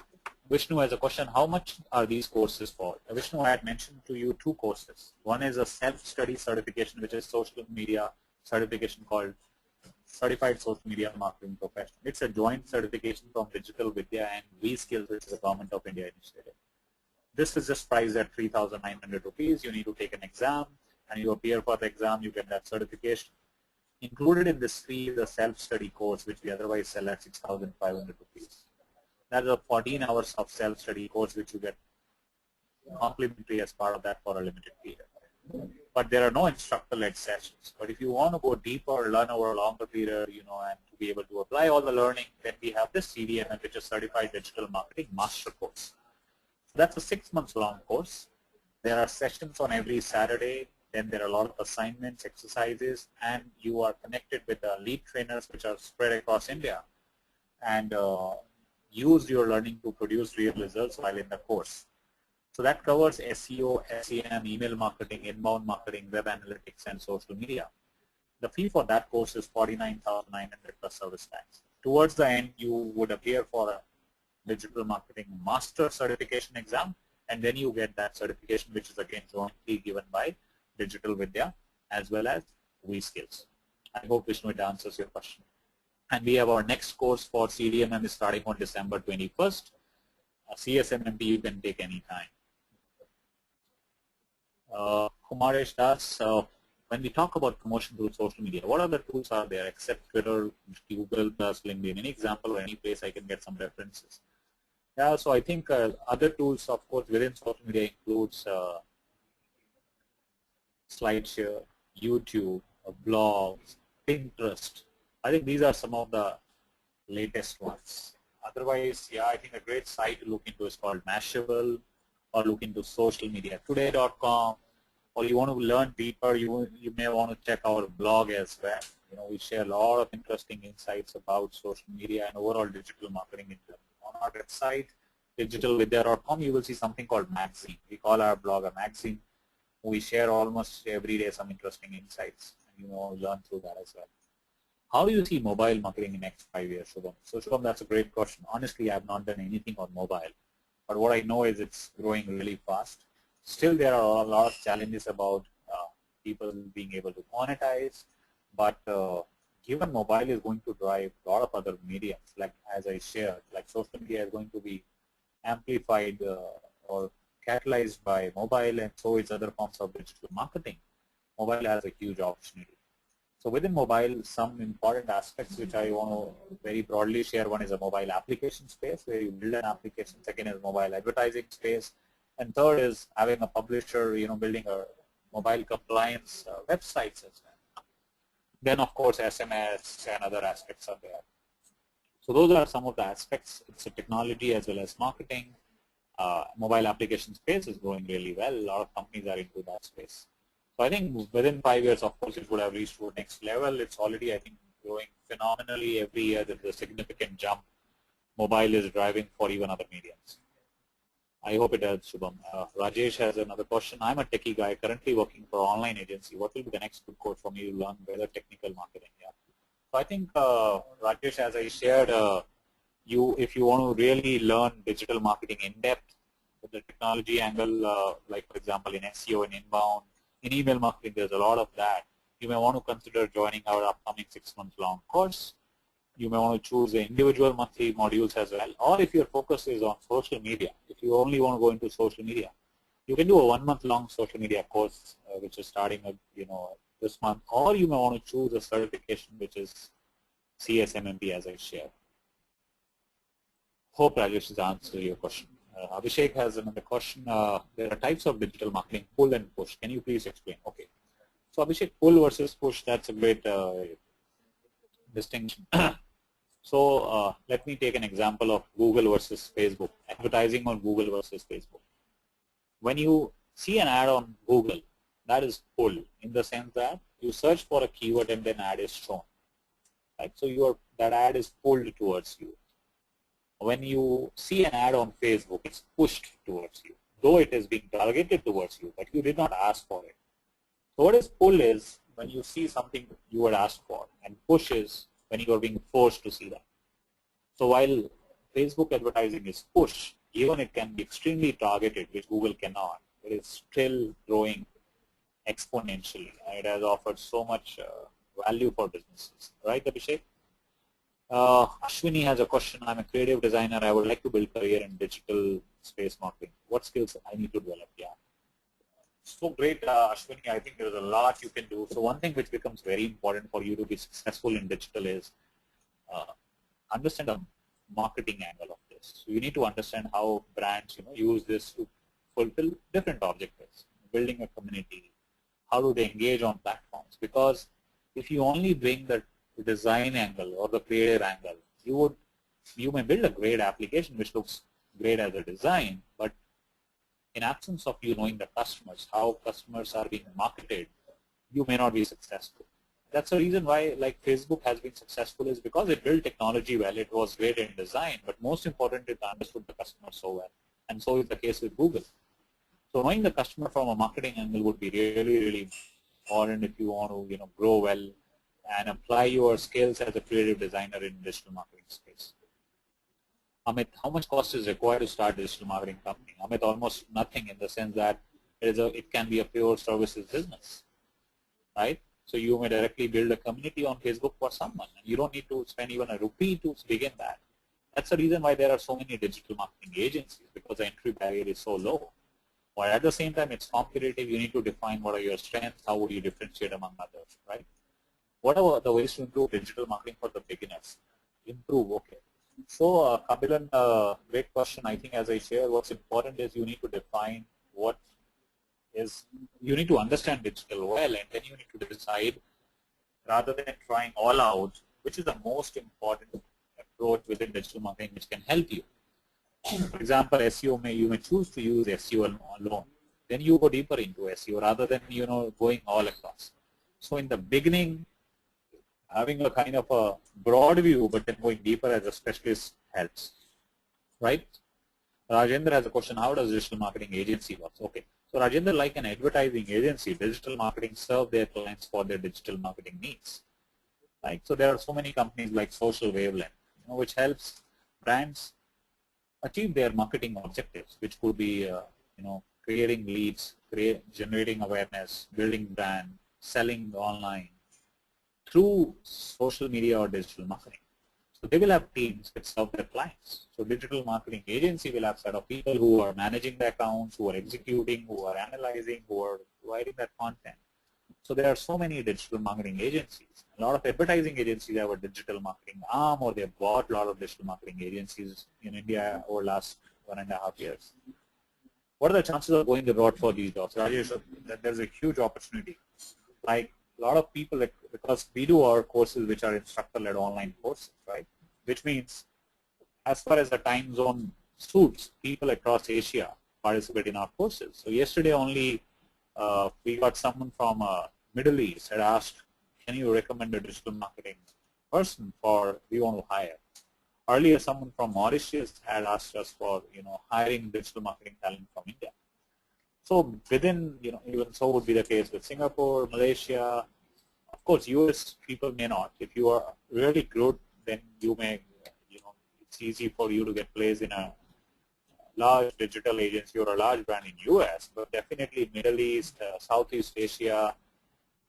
Vishnu has a question. How much are these courses for? Vishnu, I had mentioned to you 2 courses. One is a self-study certification, which is social media certification called Certified Social Media Marketing Professional. It's a joint certification from Digital Vidya and V-Skills, which is a Government of India initiative. This is just priced at 3,900 rupees. You need to take an exam, and you appear for the exam, you get that certification. Included in this fee is a self-study course, which we otherwise sell at 6,500 rupees. That is a 14 hours of self-study course, which you get complimentary as part of that for a limited period. But there are no instructor-led sessions. But if you want to go deeper, learn over a longer period, and to be able to apply all the learning, then we have this CDMM, which is Certified Digital Marketing Master Course. So that's a 6 months long course. There are sessions on every Saturday. Then there are a lot of assignments, exercises, and you are connected with lead trainers, which are spread across India, and use your learning to produce real results while in the course. So that covers SEO, SEM, email marketing, inbound marketing, web analytics, and social media. The fee for that course is 49,900 plus service tax. Towards the end, you would appear for a digital marketing master certification exam, and then you get that certification, which is again jointly given by Digital Vidya as well as V-Skills. I hope, Vishnu, it answers your question. And we have our next course for CDMM is starting on December 21st. CSMMP you can take any time. Kumaresh Das, when we talk about promotion through social media, what other tools are there except Twitter, Google, plus LinkedIn? Any example or any place I can get some references? Yeah, so I think other tools, of course, within social media includes SlideShare, YouTube, blogs, Pinterest. I think these are some of the latest ones. Otherwise, yeah, I think a great site to look into is called Mashable, or look into socialmediatoday.com, or you want to learn deeper, you may want to check our blog as well. We share a lot of interesting insights about social media and overall digital marketing. On our website, digitalvidya.com, you will see something called magazine. We call our blog a magazine. We share almost every day some interesting insights, and learn through that as well. How do you see mobile marketing in the next 5 years, Shubham? So Shubham, that's a great question. Honestly, I have not done anything on mobile, but what I know is it's growing really fast. Still, there are a lot of challenges about people being able to monetize, but given mobile is going to drive a lot of other mediums, like as I shared, like social media is going to be amplified or catalyzed by mobile, and so is other forms of digital marketing. Mobile has a huge opportunity. So within mobile, some important aspects which I want to very broadly share. One is a mobile application space where you build an application. Second is mobile advertising space. And third is having a publisher, building a mobile compliance websites as well. Then of course SMS and other aspects are there. So those are some of the aspects. It's a technology as well as marketing. Mobile application space is growing really well. A lot of companies are into that space. So I think within 5 years, of course, it would have reached to the next level. It's already, I think, growing phenomenally every year. There's a significant jump. Mobile is driving for even other mediums. I hope it helps, Shubham. Rajesh has another question. I'm a techie guy currently working for an online agency. What will be the next good course for me to learn better technical marketing? Yeah. So I think, Rajesh, as I shared, if you want to really learn digital marketing in depth with the technology angle, like for example in SEO and inbound, in email marketing, there's a lot of that. You may want to consider joining our upcoming 6-month long course. You may want to choose the individual monthly modules as well. Or if your focus is on social media, if you only want to go into social media, you can do a 1-month long social media course, which is starting, this month. Or you may want to choose a certification, which is CSMMP, as I shared. Hope Rajesh has answered your question. Abhishek has another question. There are types of digital marketing, pull and push. Can you please explain? Okay. So Abhishek, pull versus push, that's a great distinction. So let me take an example of Google versus Facebook, advertising on Google versus Facebook. When you see an ad on Google, that is pull, in the sense that you search for a keyword and then ad is shown. Right? So that ad is pulled towards you. When you see an ad on Facebook, it's pushed towards you, though it is being targeted towards you, but you did not ask for it. So what is pull is when you see something you had asked for, and push is when you are being forced to see that. So while Facebook advertising is push, even it can be extremely targeted, which Google cannot, it is still growing exponentially. It has offered so much value for businesses. Right, Abhishek? Ashwini has a question. I'm a creative designer. I would like to build career in digital space marketing. What skills I need to develop? Yeah. So great, Ashwini. I think there's a lot you can do. So one thing which becomes very important for you to be successful in digital is understand the marketing angle of this. So you need to understand how brands use this to fulfill different objectives, building a community. How do they engage on platforms? Because if you only bring the design angle or the creative angle, you may build a great application which looks great as a design, but in absence of you knowing the customers, how customers are being marketed, you may not be successful. That's the reason why like Facebook has been successful, is because it built technology well, it was great in design, but most important, it understood the customer so well. And so is the case with Google. So knowing the customer from a marketing angle would be really, really important if you want to grow well and apply your skills as a creative designer in digital marketing space. Amit, how much cost is required to start a digital marketing company? Amit, almost nothing, in the sense that it can be a pure services business, right? So you may directly build a community on Facebook for someone, and you don't need to spend even a rupee to begin that. That's the reason why there are so many digital marketing agencies, because the entry barrier is so low. But at the same time, it's competitive. You need to define what are your strengths, how would you differentiate among others, right? What are the ways to improve digital marketing for the beginners? Improve, okay. So, Kabilan, great question. I think as I share, what's important is you need to define you need to understand digital well, and then you need to decide, rather than trying all out, which is the most important approach within digital marketing which can help you. For example, SEO, you may choose to use SEO alone. Then you go deeper into SEO rather than going all across. So in the beginning, having a kind of a broad view, but then going deeper as a specialist helps, right? Rajendra has a question, how does digital marketing agency work? Okay, so Rajendra, like an advertising agency, digital marketing serve their clients for their digital marketing needs. Right? So there are so many companies like Social Wavelength, which helps brands achieve their marketing objectives, which could be, creating leads, generating awareness, building brand, selling online, through social media or digital marketing. So they will have teams that serve their clients. So digital marketing agency will have set of people who are managing the accounts, who are executing, who are analyzing, who are providing that content. So there are so many digital marketing agencies. A lot of advertising agencies have a digital marketing arm, or they've bought a lot of digital marketing agencies in India over the last 1.5 years. What are the chances of going abroad for these jobs? Rajesh, there's a huge opportunity. Like a lot of people, because we do our courses which are instructor-led online courses, right? Which means as far as the time zone suits, people across Asia participate in our courses. So yesterday only we got someone from Middle East had asked, can you recommend a digital marketing person for we want to hire? Earlier, someone from Mauritius had asked us for hiring digital marketing talent from India. So within even so would be the case with Singapore, Malaysia. Of course, US people may not. If you are really good, then you may it's easy for you to get placed in a large digital agency or a large brand in US. But definitely Middle East, Southeast Asia,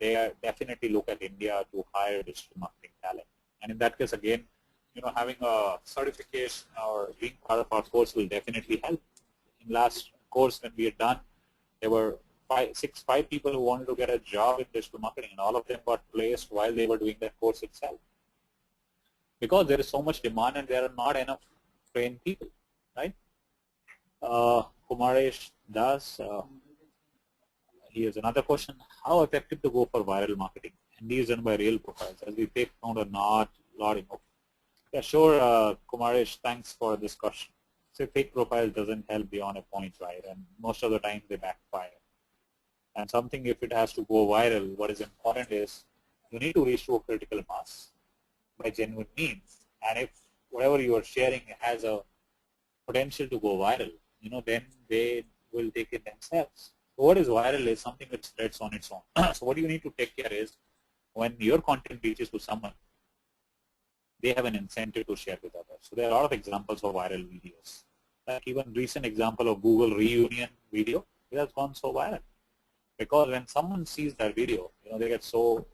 they definitely look at India to hire digital marketing talent. And in that case, again, having a certification or being part of our course will definitely help. In last course when we had done, there were five people who wanted to get a job in digital marketing, and all of them got placed while they were doing that course itself. Because there is so much demand and there are not enough trained people, right? Kumaresh Das, here's another question. How effective to go for viral marketing? And these done by real profiles, as we take found are not lot of. Yeah, sure, Kumaresh, thanks for this question. So fake profile doesn't help beyond a point, right? And most of the time they backfire. And something, if it has to go viral, what is important is you need to reach to a critical mass by genuine means. And if whatever you are sharing has a potential to go viral, then they will take it themselves. So what is viral is something that spreads on its own. So what you need to take care is when your content reaches to someone, they have an incentive to share with others. So there are a lot of examples of viral videos. Like even recent example of Google reunion video, it has gone so viral. Because when someone sees that video, they get so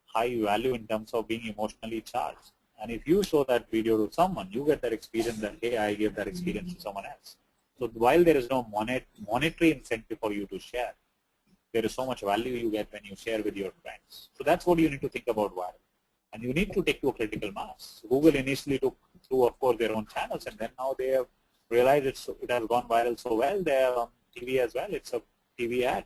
high value in terms of being emotionally charged. And if you show that video to someone, you get that experience that, hey, I gave that experience to someone else. So while there is no monetary incentive for you to share, there is so much value you get when you share with your friends. So that's what you need to think about viral. And you need to take to a critical mass. Google initially took through, of course, their own channels, and then now they have realized it has gone viral so well. They are on TV as well. It's a TV ad.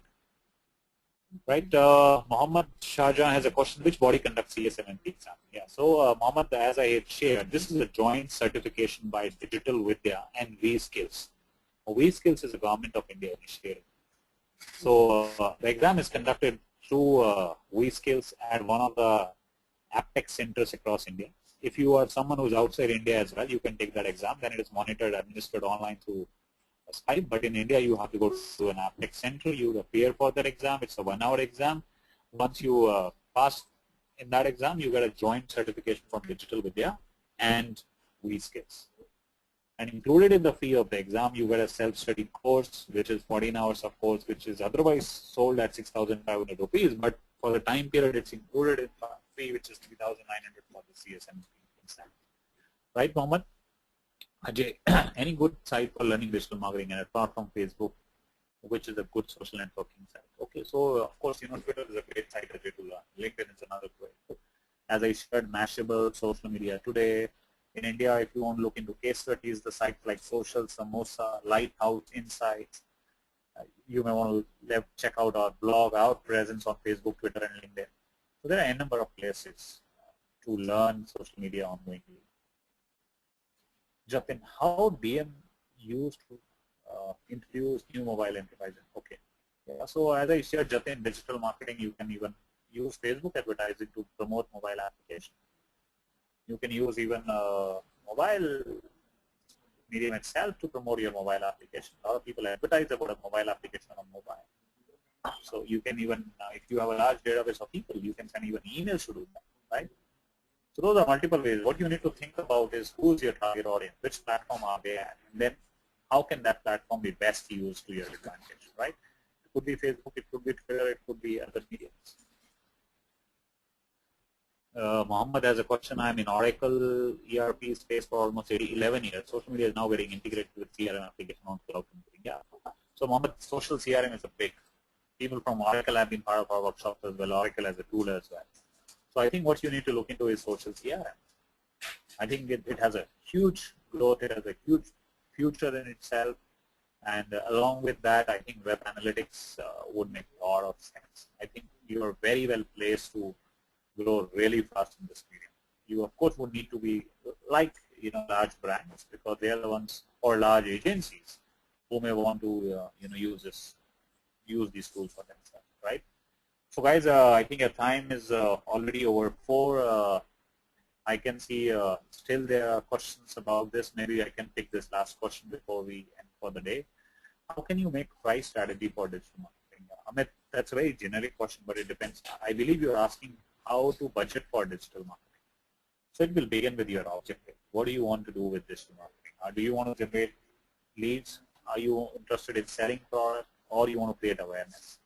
Right, Mohammed Shahjahan has a question, which body conducts CSMMP exam? Yeah, so Mohammed, as I had shared, this is a joint certification by Digital Vidya and V-Skills. V-Skills is a Government of India initiative. So the exam is conducted through V-Skills at one of the AppTech centers across India. If you are someone who is outside India as well, you can take that exam. Then it is monitored, administered online through Skype, but in India you have to go to an AppTech center. You appear for that exam. It's a 1-hour exam. Once you pass in that exam, you get a joint certification from Digital Vidya and V-Skills. And included in the fee of the exam, you get a self-study course, which is 14 hours of course, which is otherwise sold at 6,500 rupees. But for the time period, it's included in the fee, which is 3,900 for the CSM exam. Right, Mohammed? Ajay, any good site for learning digital marketing, and apart from Facebook, which is a good social networking site? Okay, so of course, Twitter is a great site to learn. LinkedIn is another great. As I said, Mashable, social media today. In India, if you want to look into case studies, the sites like Social, Samosa, Lighthouse, Insights. You may want to check out our blog, our presence on Facebook, Twitter, and LinkedIn. So there are a number of places to learn social media ongoingly. Jatin, how DM used to introduce new mobile enterprises? Okay. Yeah, so as I shared, Jatin, digital marketing, you can even use Facebook advertising to promote mobile application. You can use even mobile medium itself to promote your mobile application. A lot of people advertise about a mobile application on mobile. So you can even, if you have a large database of people, you can send even emails to do that, right? So those are multiple ways. What you need to think about is who's your target audience, which platform are they at, and then how can that platform be best used to your advantage, right? It could be Facebook, it could be Twitter, it could be other mediums. Mohammed has a question. I'm in Oracle ERP space for almost 11 years. Social media is now getting integrated with CRM application on cloud computing. Yeah. So Mohammed, social CRM is a big. People from Oracle have been part of our workshops as well. Oracle as a tool as well. So I think what you need to look into is social CRM. I think it has a huge growth. It has a huge future in itself. And along with that, I think web analytics would make a lot of sense. I think you are very well placed to grow really fast in this medium. You of course would need to be like large brands, because they are the ones, or large agencies who may want to use these tools for themselves, right? So guys, I think our time is already over 4. I can see still there are questions about this. Maybe I can pick this last question before we end for the day. How can you make price strategy for digital marketing? Amit, that's a very generic question, but it depends. I believe you're asking how to budget for digital marketing. So it will begin with your objective. What do you want to do with digital marketing? Do you want to generate leads? Are you interested in selling product, or you want to create awareness?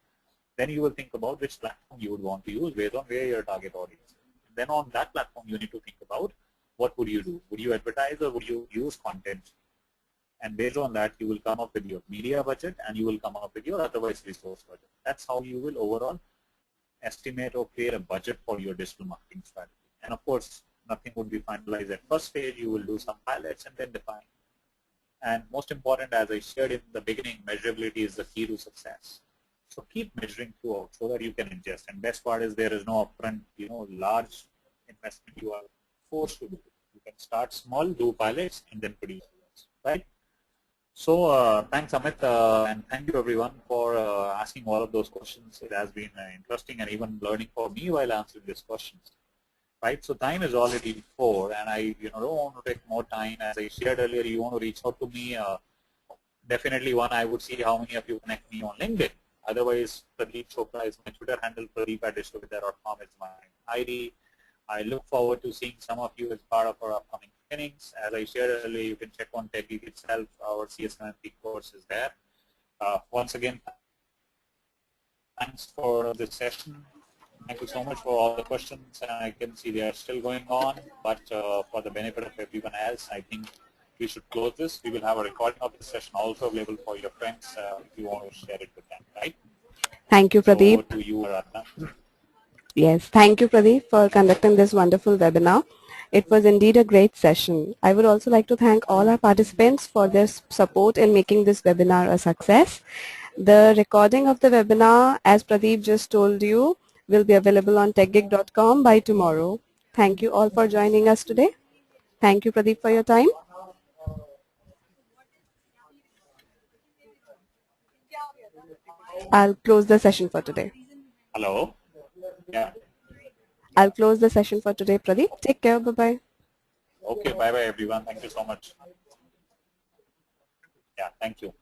Then you will think about which platform you would want to use based on where your target audience is. And then on that platform, you need to think about what would you do? Would you advertise, or would you use content? And based on that, you will come up with your media budget, and you will come up with your otherwise resource budget. That's how you will overall estimate or create a budget for your digital marketing strategy. And of course, nothing would be finalized at first stage. You will do some pilots and then define. And most important, as I shared in the beginning, measurability is the key to success. So keep measuring throughout so that you can ingest. And best part is there is no upfront, large investment you are forced to do. You can start small, do pilots, and then produce results, right? So thanks, Amit, and thank you everyone for asking all of those questions. It has been interesting and even learning for me while answering these questions. Right, so time is already 4, and I don't want to take more time. As I shared earlier, you want to reach out to me. Definitely, one, I would see how many of you connect me on LinkedIn. Otherwise, Pradeep Chopra is my Twitter handle. Pradeep@digitalvidya.com is my ID. I look forward to seeing some of you as part of our upcoming trainings. As I shared earlier, you can check on TechGeek itself. Our CSMMP course is there. Once again, thanks for this session. Thank you so much for all the questions. I can see they are still going on, but for the benefit of everyone else, I think we should close this. We will have a recording of this session also available for your friends if you want to share it with them, right? Thank you, Pradeep. So to you, Aradhana. Yes, thank you, Pradeep, for conducting this wonderful webinar. It was indeed a great session. I would also like to thank all our participants for their support in making this webinar a success. The recording of the webinar, as Pradeep just told you, will be available on techgeek.com by tomorrow. Thank you all for joining us today. Thank you, Pradeep, for your time. I'll close the session for today. Hello. Yeah. I'll close the session for today, Pradeep. Take care. Bye-bye. Okay. Bye-bye, everyone. Thank you so much. Yeah. Thank you.